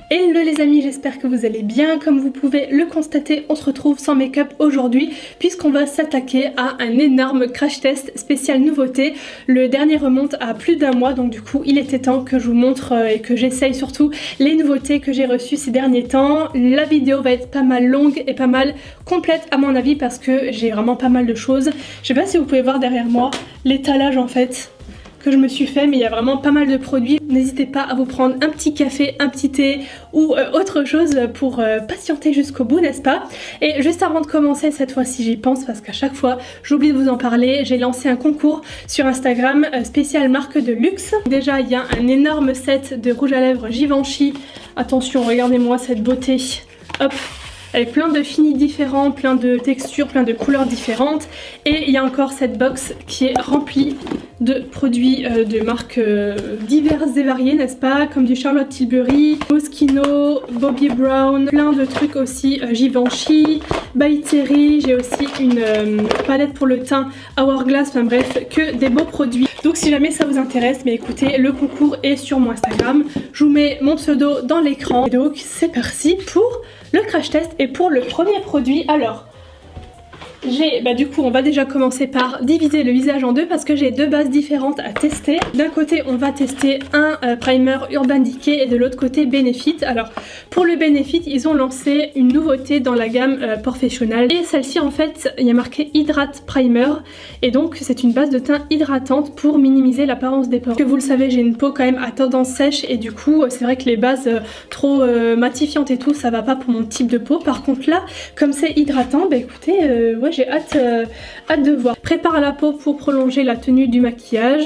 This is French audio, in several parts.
Hello les amis, j'espère que vous allez bien. Comme vous pouvez le constater, on se retrouve sans make-up aujourd'hui puisqu'on va s'attaquer à un énorme crash test spécial nouveauté. Le dernier remonte à plus d'un mois, donc du coup il était temps que je vous montre et que j'essaye surtout les nouveautés que j'ai reçues ces derniers temps. La vidéo va être pas mal longue et pas mal complète à mon avis parce que j'ai vraiment pas mal de choses. Je sais pas si vous pouvez voir derrière moi l'étalage en fait que je me suis fait, mais il y a vraiment pas mal de produits. N'hésitez pas à vous prendre un petit café, un petit thé ou autre chose pour patienter jusqu'au bout, n'est-ce pas? Et juste avant de commencer, cette fois-ci j'y pense parce qu'à chaque fois j'oublie de vous en parler, j'ai lancé un concours sur Instagram spécial marque de luxe. Déjà il y a un énorme set de rouge à lèvres Givenchy. Attention, regardez-moi cette beauté. Hop, avec plein de finis différents, plein de textures, plein de couleurs différentes. Et il y a encore cette box qui est remplie de produits de marques diverses et variées, n'est-ce pas? Comme du Charlotte Tilbury, Moschino, Bobbi Brown, plein de trucs aussi, Givenchy, By Terry. J'ai aussi une palette pour le teint Hourglass, enfin bref, que des beaux produits. Donc si jamais ça vous intéresse, mais écoutez, le concours est sur mon Instagram. Je vous mets mon pseudo dans l'écran. Et donc c'est parti pour le crash test. Et pour le premier produit, alors j'ai, du coup on va déjà commencer par diviser le visage en deux parce que j'ai deux bases différentes à tester. D'un côté on va tester un primer Urban Decay et de l'autre côté Benefit. Alors pour le Benefit ils ont lancé une nouveauté dans la gamme Professional et celle-ci en fait il y a marqué Hydrate Primer et donc c'est une base de teint hydratante pour minimiser l'apparence des pores. Que vous le savez, j'ai une peau quand même à tendance sèche et du coup c'est vrai que les bases trop matifiantes et tout ça va pas pour mon type de peau. Par contre là comme c'est hydratant, écoutez ouais, j'ai hâte de voir. Prépare la peau pour prolonger la tenue du maquillage.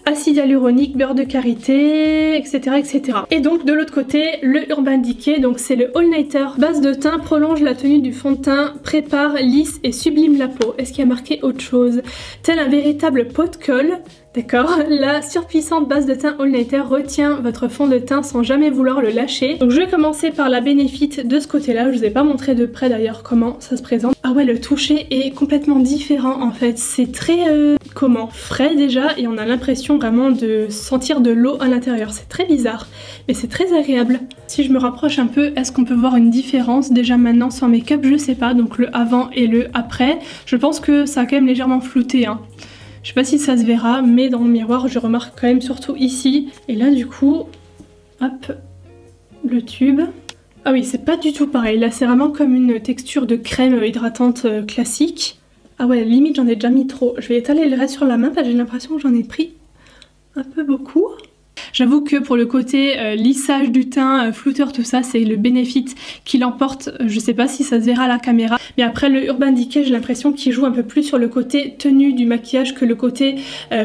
Acide hyaluronique, beurre de karité, etc. etc. Et donc de l'autre côté, le Urban Decay, donc c'est le All Nighter. Base de teint, prolonge la tenue du fond de teint, prépare, lisse et sublime la peau. Est-ce qu'il y a marqué autre chose? Tel un véritable pot de colle. D'accord, la surpuissante base de teint All Nighter retient votre fond de teint sans jamais vouloir le lâcher. Donc je vais commencer par la Benefit de ce côté-là. Je vous ai pas montré de près d'ailleurs comment ça se présente. Ah ouais, le toucher est complètement différent en fait. C'est très frais déjà et on a l'impression vraiment de sentir de l'eau à l'intérieur. C'est très bizarre, mais c'est très agréable. Si je me rapproche un peu, est-ce qu'on peut voir une différence déjà maintenant sans make-up? Je sais pas, donc le avant et le après. Je pense que ça a quand même légèrement flouté, hein. Je sais pas si ça se verra, mais dans le miroir, je remarque quand même surtout ici. Et là, du coup, hop, le tube. Ah oui, c'est pas du tout pareil. Là, c'est vraiment comme une texture de crème hydratante classique. Ah ouais, limite, j'en ai déjà mis trop. Je vais étaler le reste sur la main parce que j'ai l'impression que j'en ai pris un peu beaucoup. J'avoue que pour le côté lissage du teint, flouteur, tout ça, c'est le Benefit qui l'emporte. Je sais pas si ça se verra à la caméra, mais après le Urban Decay, j'ai l'impression qu'il joue un peu plus sur le côté tenue du maquillage que le côté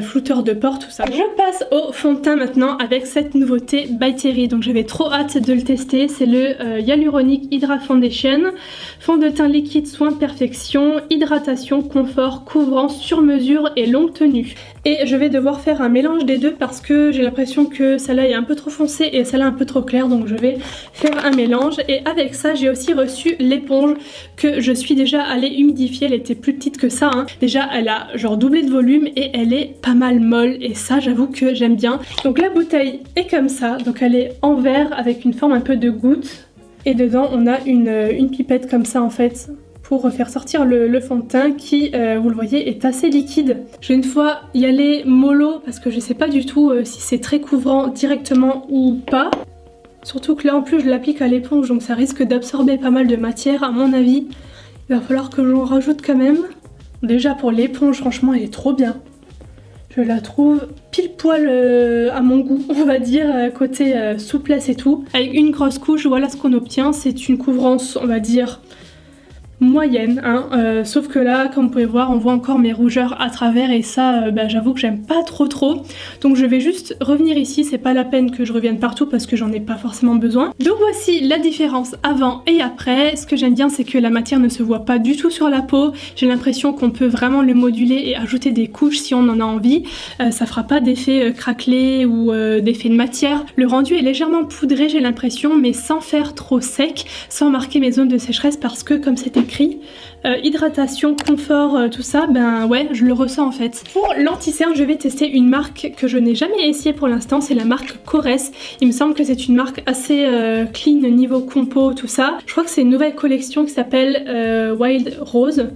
flouteur de pores, tout ça. Je passe au fond de teint maintenant avec cette nouveauté By Terry. Donc j'avais trop hâte de le tester. C'est le Hyaluronic Hydra Foundation. Fond de teint liquide, soin de perfection, hydratation, confort, couvrant, sur mesure et longue tenue. Et je vais devoir faire un mélange des deux parce que j'ai l'impression que celle-là est un peu trop foncée et celle-là un peu trop claire, donc je vais faire un mélange. Et avec ça j'ai aussi reçu l'éponge que je suis déjà allée humidifier. Elle était plus petite que ça, hein. Déjà elle a genre doublé de volume et elle est pas mal molle et ça j'avoue que j'aime bien. Donc la bouteille est comme ça, donc elle est en verre avec une forme un peu de goutte et dedans on a une pipette comme ça en fait pour faire sortir le fond de teint qui, vous le voyez, est assez liquide. Je vais une fois y aller mollo parce que je sais pas du tout si c'est très couvrant directement ou pas. Surtout que là en plus je l'applique à l'éponge donc ça risque d'absorber pas mal de matière à mon avis. Il va falloir que j'en rajoute quand même. Déjà pour l'éponge franchement elle est trop bien. Je la trouve pile poil à mon goût, on va dire, côté souplesse et tout. Avec une grosse couche, voilà ce qu'on obtient. C'est une couvrance, on va dire, moyenne, hein. Sauf que là, comme vous pouvez voir, on voit encore mes rougeurs à travers et ça, j'avoue que j'aime pas trop. Donc je vais juste revenir ici, c'est pas la peine que je revienne partout parce que j'en ai pas forcément besoin. Donc voici la différence avant et après. Ce que j'aime bien, c'est que la matière ne se voit pas du tout sur la peau. J'ai l'impression qu'on peut vraiment le moduler et ajouter des couches si on en a envie. Ça fera pas d'effet craquelé ou d'effet de matière. Le rendu est légèrement poudré, j'ai l'impression, mais sans faire trop sec, sans marquer mes zones de sécheresse parce que comme c'était écrit. Hydratation, confort, tout ça, ben ouais, je le ressens en fait. Pour l'anti-cerne, je vais tester une marque que je n'ai jamais essayé pour l'instant, c'est la marque Korres. Il me semble que c'est une marque assez clean niveau compo, tout ça. Je crois que c'est une nouvelle collection qui s'appelle Wild Rose.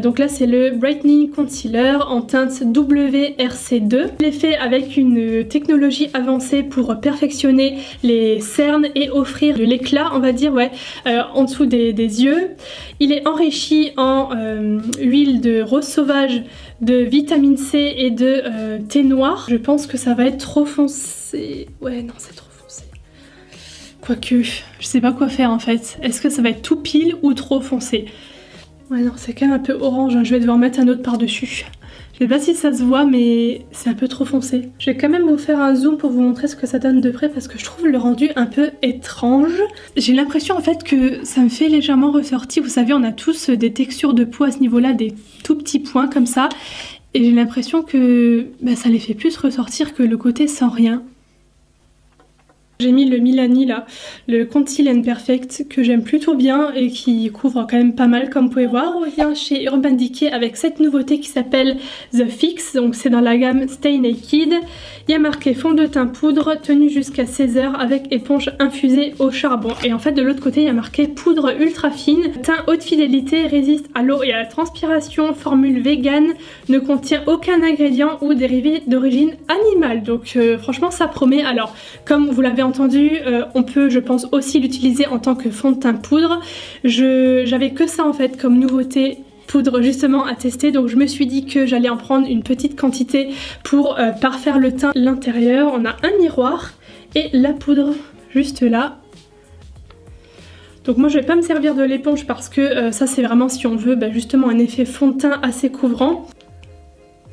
Donc là c'est le Brightening Concealer en teinte WRC2. Il est fait avec une technologie avancée pour perfectionner les cernes et offrir de l'éclat, on va dire, ouais, en dessous des yeux. Il est enrichi en huile de rose sauvage, de vitamine C et de thé noir. Je pense que ça va être trop foncé. Ouais, non, c'est trop foncé. Quoique, je sais pas quoi faire en fait. Est-ce que ça va être tout pile ou trop foncé? Ouais non, c'est quand même un peu orange, hein. Je vais devoir mettre un autre par-dessus. Je sais pas si ça se voit mais c'est un peu trop foncé. Je vais quand même vous faire un zoom pour vous montrer ce que ça donne de près parce que je trouve le rendu un peu étrange. J'ai l'impression en fait que ça me fait légèrement ressortir. Vous savez, on a tous des textures de peau à ce niveau-là, des tout petits points comme ça. Et j'ai l'impression que bah, ça les fait plus ressortir que le côté sans rien. J'ai mis le Milani là, le Conceal and Perfect que j'aime plutôt bien et qui couvre quand même pas mal comme vous pouvez voir. On revient chez Urban Decay avec cette nouveauté qui s'appelle The Fix, donc c'est dans la gamme Stay Naked. Il y a marqué fond de teint poudre, tenu jusqu'à 16 heures avec éponge infusée au charbon. Et en fait de l'autre côté il y a marqué poudre ultra fine, teint haute fidélité, résiste à l'eau et à la transpiration, formule vegan, ne contient aucun ingrédient ou dérivé d'origine animale. Donc franchement ça promet. Alors comme vous l'avez entendu, on peut je pense aussi l'utiliser en tant que fond de teint poudre. J'avais que ça en fait comme nouveauté poudre justement à tester, donc je me suis dit que j'allais en prendre une petite quantité pour parfaire le teint. L'intérieur, on a un miroir et la poudre juste là. Donc moi je vais pas me servir de l'éponge parce que ça c'est vraiment si on veut justement un effet fond de teint assez couvrant.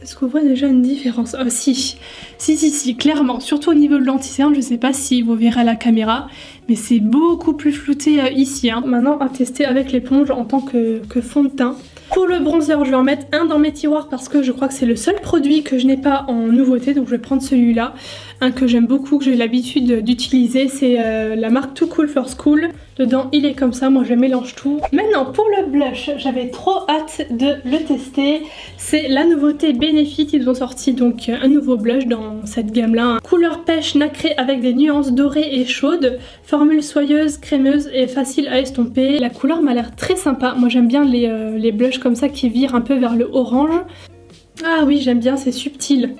Est-ce qu'on voit déjà une différence? Oh si, clairement, surtout au niveau de l'anti-cerne, je sais pas si vous verrez à la caméra, mais c'est beaucoup plus flouté ici. Hein. Maintenant à tester avec l'éponge en tant que fond de teint. Pour le bronzer, je vais en mettre un dans mes tiroirs parce que je crois que c'est le seul produit que je n'ai pas en nouveauté, donc je vais prendre celui-là. Un que j'aime beaucoup, que j'ai l'habitude d'utiliser, c'est la marque Too Cool for School. Dedans il est comme ça, moi je mélange tout. Maintenant pour le blush, j'avais trop hâte de le tester. C'est la nouveauté Benefit, ils ont sorti donc un nouveau blush dans cette gamme là. Couleur pêche nacrée avec des nuances dorées et chaudes. Formule soyeuse, crémeuse et facile à estomper. La couleur m'a l'air très sympa, moi j'aime bien les blushs comme ça qui virent un peu vers le orange. Ah oui j'aime bien, c'est subtil.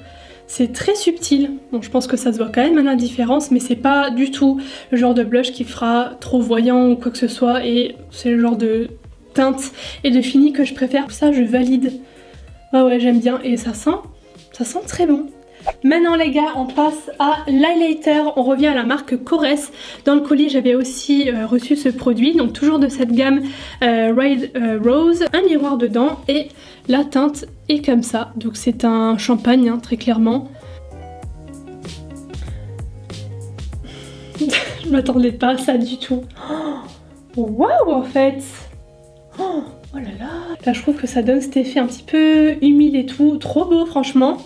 C'est très subtil, bon je pense que ça se voit quand même la différence, mais c'est pas du tout le genre de blush qui fera trop voyant ou quoi que ce soit, et c'est le genre de teinte et de fini que je préfère. Ça je valide. Ah ouais j'aime bien et ça sent très bon. Maintenant les gars, on passe à l'highlighter, on revient à la marque Korres. Dans le colis j'avais aussi reçu ce produit, donc toujours de cette gamme Wild Rose. Un miroir dedans et la teinte est comme ça, donc c'est un champagne hein, très clairement. Je m'attendais pas à ça du tout. Waouh en fait. Oh là là. Là je trouve que ça donne cet effet un petit peu humide et tout, trop beau franchement.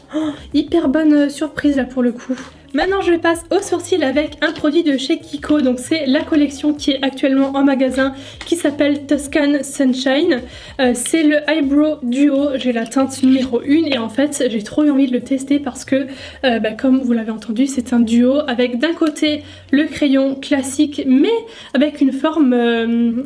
Hyper bonne surprise là pour le coup. Maintenant je passe aux sourcils avec un produit de chez Kiko, donc c'est la collection qui est actuellement en magasin qui s'appelle Tuscan Sunshine. C'est le Eyebrow Duo, j'ai la teinte numéro 1 et en fait j'ai trop eu envie de le tester parce que comme vous l'avez entendu c'est un duo avec d'un côté le crayon classique mais avec une forme,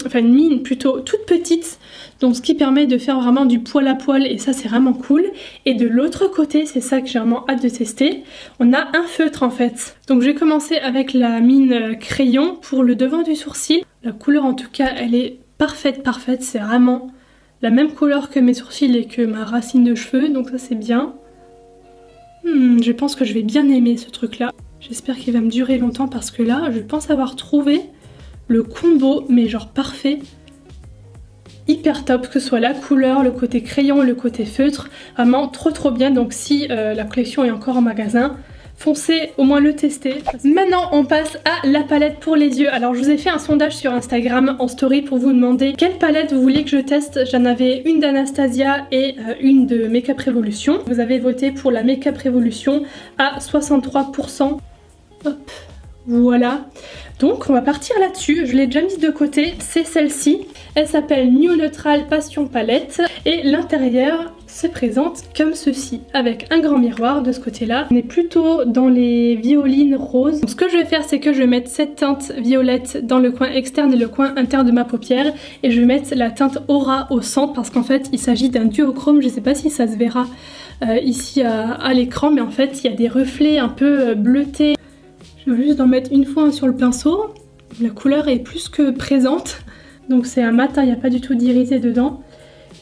enfin une mine plutôt toute petite. Donc ce qui permet de faire vraiment du poil à poil et ça c'est vraiment cool. Et de l'autre côté, c'est ça que j'ai vraiment hâte de tester, on a un feutre en fait. Donc j'ai commencé avec la mine crayon pour le devant du sourcil. La couleur en tout cas elle est parfaite, c'est vraiment la même couleur que mes sourcils et que ma racine de cheveux, donc ça c'est bien. Je pense que je vais bien aimer ce truc là. J'espère qu'il va me durer longtemps parce que là je pense avoir trouvé le combo mais genre parfait. Hyper top, que ce soit la couleur, le côté crayon, le côté feutre, vraiment trop bien. Donc si la collection est encore en magasin, foncez au moins le tester. Maintenant on passe à la palette pour les yeux. Alors je vous ai fait un sondage sur Instagram en story pour vous demander quelle palette vous voulez que je teste. J'en avais une d'Anastasia et une de Makeup Revolution. Vous avez voté pour la Makeup Revolution à 63%. Hop. Voilà, donc on va partir là-dessus. Je l'ai déjà mise de côté, c'est celle-ci. Elle s'appelle New Neutral Passion Palette et l'intérieur se présente comme ceci, avec un grand miroir de ce côté-là. On est plutôt dans les violines roses. Donc ce que je vais faire, c'est que je vais mettre cette teinte violette dans le coin externe et le coin interne de ma paupière, et je vais mettre la teinte Aura au centre parce qu'en fait il s'agit d'un duochrome. Je sais pas si ça se verra ici à l'écran, mais en fait il y a des reflets un peu bleutés. Je vais juste en mettre une fois sur le pinceau. La couleur est plus que présente. Donc c'est un mat, il n'y a pas du tout d'irisé dedans.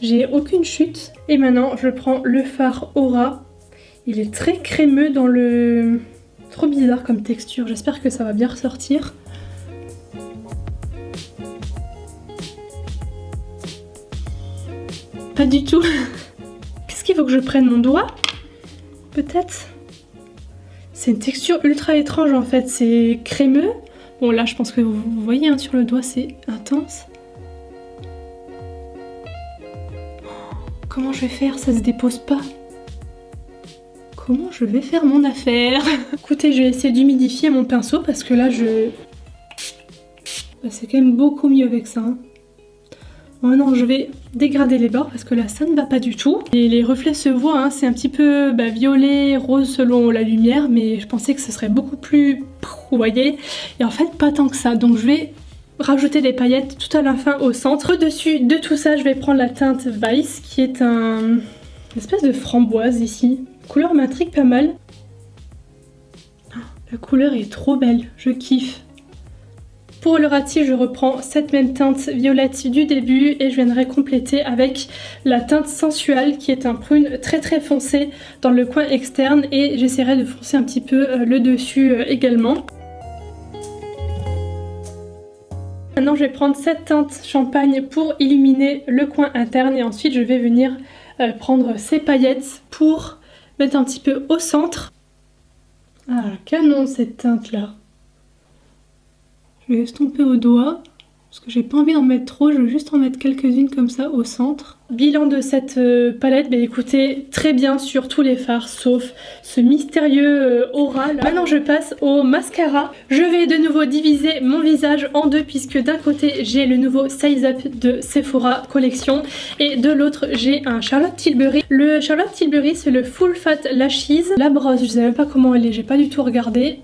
J'ai aucune chute. Et maintenant je prends le fard Aura. Il est très crémeux dans le... Trop bizarre comme texture. J'espère que ça va bien ressortir. Pas du tout. Qu'est-ce qu'il faut que je prenne mon doigt? Peut-être. C'est une texture ultra étrange en fait, c'est crémeux. Bon là je pense que vous voyez hein, sur le doigt c'est intense. Comment je vais faire? Ça se dépose pas. Comment je vais faire mon affaire? Écoutez, je vais essayer d'humidifier mon pinceau parce que là c'est quand même beaucoup mieux avec ça. Hein. Oh non, je vais dégrader les bords parce que là ça ne va pas du tout. Et les reflets se voient, hein, c'est un petit peu violet, rose selon la lumière, mais je pensais que ce serait beaucoup plus... Vous voyez? Et en fait pas tant que ça, donc je vais rajouter des paillettes tout à la fin au centre. Au-dessus de tout ça, je vais prendre la teinte Vice qui est une espèce de framboise ici. La couleur m'intrigue pas mal. La couleur est trop belle, je kiffe. Pour le ratti, je reprends cette même teinte violette du début et je viendrai compléter avec la teinte sensuelle qui est un prune très très foncé dans le coin externe, et j'essaierai de foncer un petit peu le dessus également. Maintenant je vais prendre cette teinte champagne pour illuminer le coin interne, et ensuite je vais venir prendre ces paillettes pour mettre un petit peu au centre. Ah, canon cette teinte là. Je vais estomper au doigt, parce que j'ai pas envie d'en mettre trop, je vais juste en mettre quelques-unes comme ça au centre. Bilan de cette palette, écoutez, très bien sur tous les fards, sauf ce mystérieux Aura là. Maintenant je passe au mascara. Je vais de nouveau diviser mon visage en deux, puisque d'un côté j'ai le nouveau Size Up de Sephora Collection, et de l'autre j'ai un Charlotte Tilbury. Le Charlotte Tilbury c'est le Full Fat Lashes. La brosse, je sais même pas comment elle est, j'ai pas du tout regardé.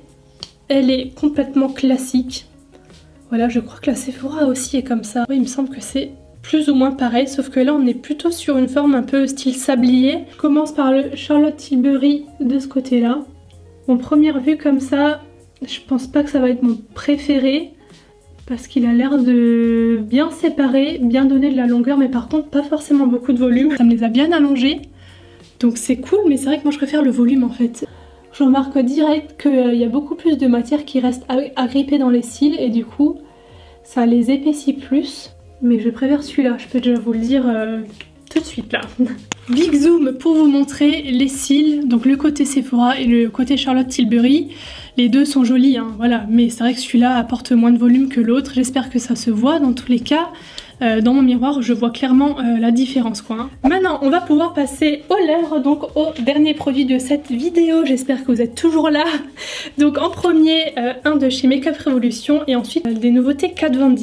Elle est complètement classique. Voilà, je crois que la Sephora aussi est comme ça. Oui, il me semble que c'est plus ou moins pareil, sauf que là on est plutôt sur une forme un peu style sablier. Je commence par le Charlotte Tilbury de ce côté-là. Bon, première vue comme ça, je pense pas que ça va être mon préféré, parce qu'il a l'air de bien séparer, bien donner de la longueur, mais par contre pas forcément beaucoup de volume. Ça me les a bien allongés, donc c'est cool, mais c'est vrai que moi je préfère le volume en fait. Je remarque direct qu'il y a beaucoup plus de matière qui reste agrippée dans les cils, et du coup ça les épaissit plus. Mais je préfère celui-là, je peux déjà vous le dire tout de suite là. Big zoom pour vous montrer les cils, donc le côté Sephora et le côté Charlotte Tilbury. Les deux sont jolis, hein, voilà, mais c'est vrai que celui-là apporte moins de volume que l'autre. J'espère que ça se voit dans tous les cas. Dans mon miroir, je vois clairement la différence quoi. Hein. Maintenant, on va pouvoir passer aux lèvres, donc au dernier produit de cette vidéo. J'espère que vous êtes toujours là. Donc en premier, un de chez Makeup Revolution, et ensuite des nouveautés Kat Von D.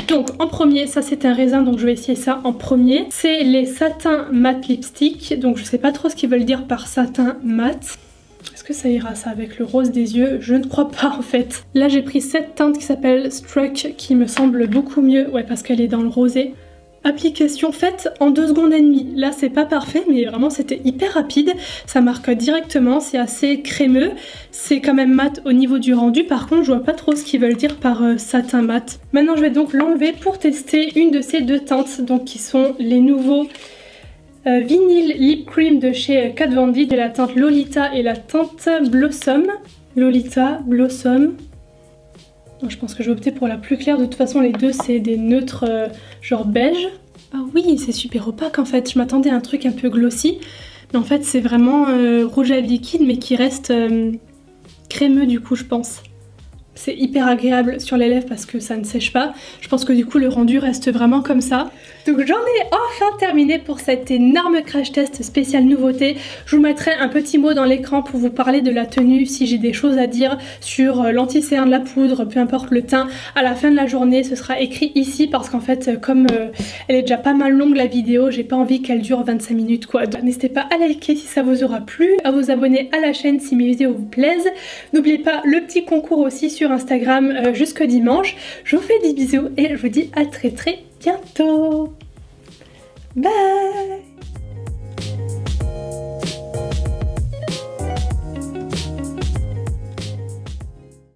Donc en premier, ça c'est un raisin, donc je vais essayer ça en premier. C'est les satin matte lipstick, donc je sais pas trop ce qu'ils veulent dire par satin mat. Est-ce que ça ira ça avec le rose des yeux? Je ne crois pas en fait. Là j'ai pris cette teinte qui s'appelle Struck, qui me semble beaucoup mieux, ouais, parce qu'elle est dans le rosé. Application faite en 2 secondes et demie. Là c'est pas parfait, mais vraiment c'était hyper rapide. Ça marque directement, c'est assez crémeux. C'est quand même mat au niveau du rendu. Par contre je vois pas trop ce qu'ils veulent dire par satin mat. Maintenant je vais donc l'enlever pour tester une de ces deux teintes, donc qui sont les nouveaux Vinyl Lip Cream de chez Kat Von D, de la teinte Lolita et la teinte Blossom. Lolita, Blossom. Donc, je pense que je vais opter pour la plus claire. De toute façon les deux c'est des neutres genre beige. Ah oui, c'est super opaque en fait. Je m'attendais à un truc un peu glossy. Mais en fait c'est vraiment rouge à liquide, mais qui reste crémeux du coup je pense. c'est hyper agréable sur les lèvres parce que ça ne sèche pas. Je pense que du coup le rendu reste vraiment comme ça. Donc j'en ai enfin terminé pour cet énorme crash test spécial nouveauté. Je vous mettrai un petit mot dans l'écran pour vous parler de la tenue si j'ai des choses à dire sur l'anti-cerne, la poudre, peu importe le teint. À la fin de la journée, ce sera écrit ici parce qu'en fait comme elle est déjà pas mal longue la vidéo, j'ai pas envie qu'elle dure 25 minutes quoi. N'hésitez pas à liker si ça vous aura plu, à vous abonner à la chaîne si mes vidéos vous plaisent. N'oubliez pas le petit concours aussi sur Instagram jusque dimanche. Je vous fais des bisous et je vous dis à très bientôt. Bye.